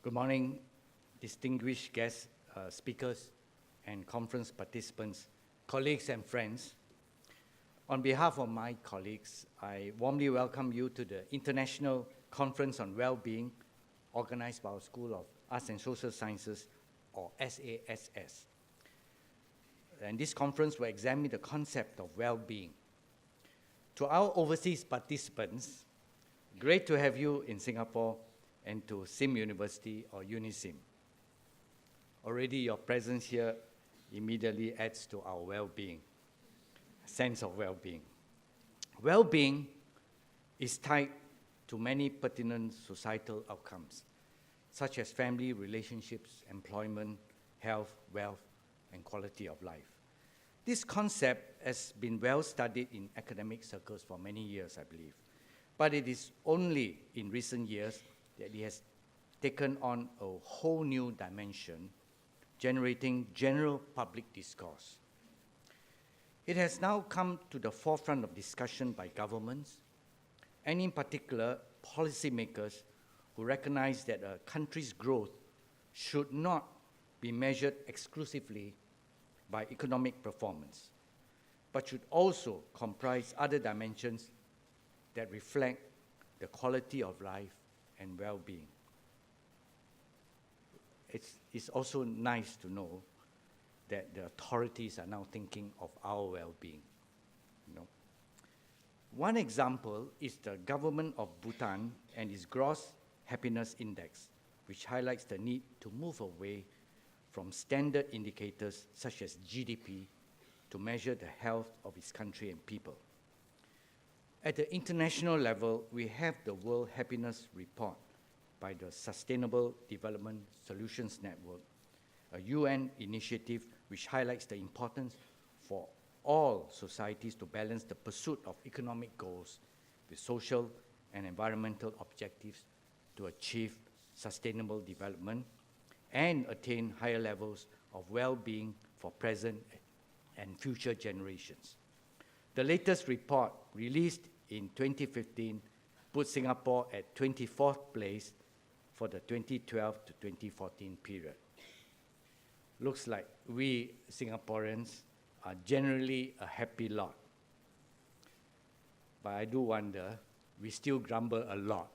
Good morning, distinguished guest speakers and conference participants, colleagues and friends. On behalf of my colleagues, I warmly welcome you to the International Conference on Wellbeing, organized by our School of Arts and Social Sciences, or SASS. And this conference will examine the concept of well-being. To our overseas participants, great to have you in Singapore and to SIM University or UniSIM. Already your presence here immediately adds to our well-being, sense of well-being. Well-being is tied to many pertinent societal outcomes, such as family relationships, employment, health, wealth, and quality of life. This concept has been well studied in academic circles for many years, I believe. But it is only in recent years that it has taken on a whole new dimension, generating general public discourse. It has now come to the forefront of discussion by governments, and in particular, policymakers who recognize that a country's growth should not be measured exclusively by economic performance, but should also comprise other dimensions that reflect the quality of life and well-being. It's also nice to know that the authorities are now thinking of our well-being. One example is the government of Bhutan and its Gross Happiness Index, which highlights the need to move away from standard indicators such as GDP to measure the health of its country and people. At the international level, we have the World Happiness Report by the Sustainable Development Solutions Network, a UN initiative which highlights the importance for all societies to balance the pursuit of economic goals with social and environmental objectives to achieve sustainable development and attain higher levels of well-being for present and future generations. The latest report, released in 2015, put Singapore at 24th place for the 2012 to 2014 period. Looks like we Singaporeans are generally a happy lot. But I do wonder, we still grumble a lot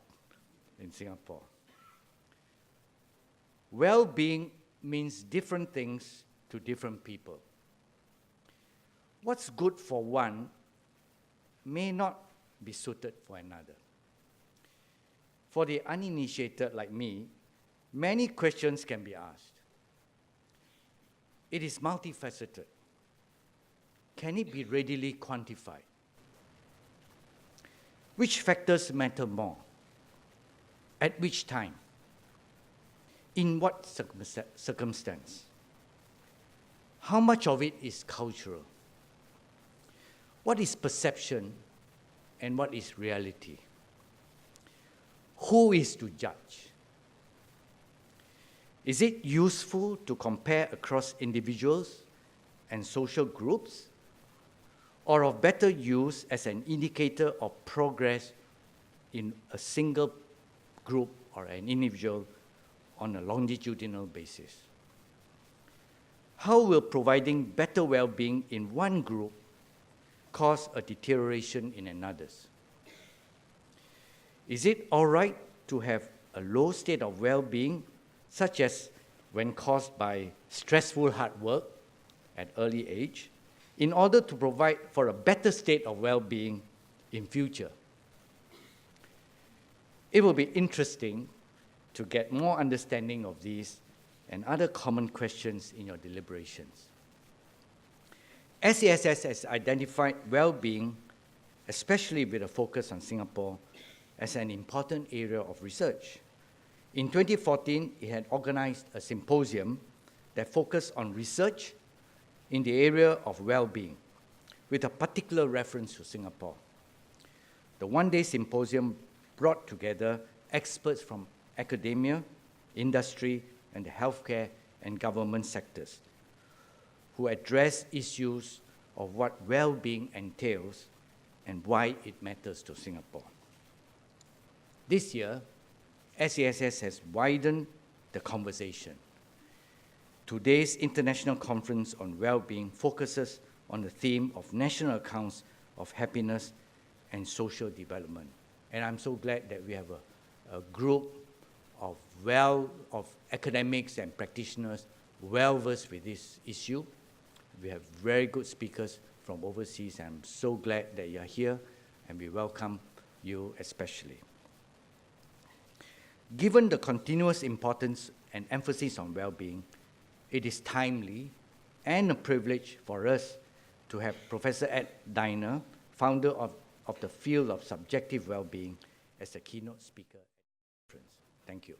in Singapore. Well-being means different things to different people. What's good for one may not be suited for another. For the uninitiated like me, many questions can be asked. It is multifaceted. Can it be readily quantified? Which factors matter more? At which time? In what circumstance? How much of it is cultural? What is perception and what is reality? Who is to judge? Is it useful to compare across individuals and social groups, or of better use as an indicator of progress in a single group or an individual on a longitudinal basis? How will providing better well-being in one group cause a deterioration in another's? Is it all right to have a low state of well-being, such as when caused by stressful hard work at early age, in order to provide for a better state of well-being in future? It will be interesting to get more understanding of these and other common questions in your deliberations. SASS has identified well-being, especially with a focus on Singapore, as an important area of research. In 2014, it had organized a symposium that focused on research in the area of well-being, with a particular reference to Singapore. The one-day symposium brought together experts from academia, industry, and the healthcare and government sectors, who address issues of what well-being entails and why it matters to Singapore. This year, SASS has widened the conversation. Today's International Conference on Well-being focuses on the theme of national accounts of happiness and social development. And I'm so glad that we have a group of academics and practitioners well-versed with this issue. We have very good speakers from overseas, and I'm so glad that you're here, and we welcome you especially. Given the continuous importance and emphasis on well-being, it is timely and a privilege for us to have Professor Ed Diner, founder of the field of subjective well-being, as a keynote speaker at the conference. Thank you.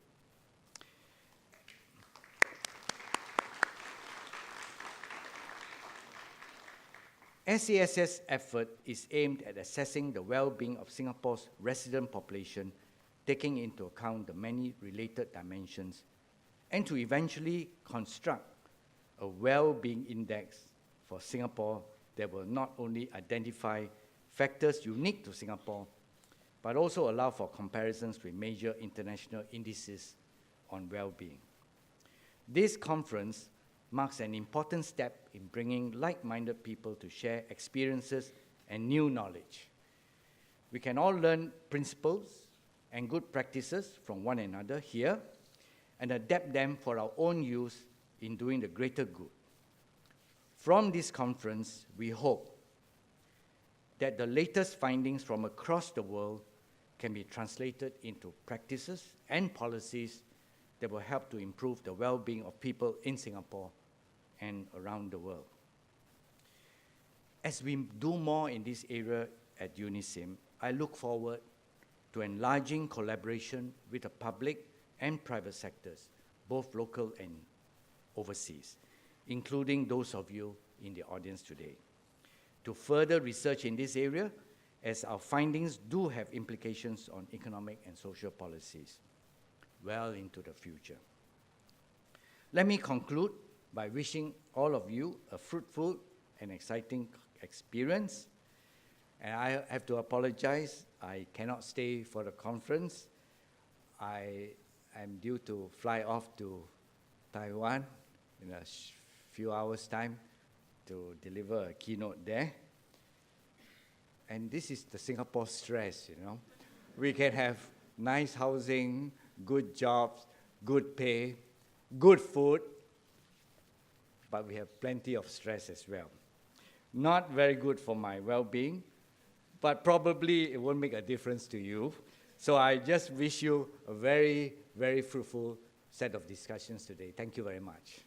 SASS effort is aimed at assessing the well-being of Singapore's resident population, taking into account the many related dimensions, and to eventually construct a well-being index for Singapore that will not only identify factors unique to Singapore, but also allow for comparisons with major international indices on well-being. This conference marks an important step in bringing like-minded people to share experiences and new knowledge. We can all learn principles and good practices from one another here and adapt them for our own use in doing the greater good. From this conference, we hope that the latest findings from across the world can be translated into practices and policies that will help to improve the well-being of people in Singapore and around the world. As we do more in this area at UNISIM, I look forward to enlarging collaboration with the public and private sectors, both local and overseas, including those of you in the audience today, to further research in this area, as our findings do have implications on economic and social policies well into the future. Let me conclude by wishing all of you a fruitful and exciting experience. And I have to apologize, I cannot stay for the conference. I am due to fly off to Taiwan in a few hours' time to deliver a keynote there. And this is the Singapore stress, you know. We can have nice housing, good jobs, good pay, good food, but we have plenty of stress as well. Not very good for my well-being, but probably it won't make a difference to you. So I just wish you a very, very fruitful set of discussions today. Thank you very much.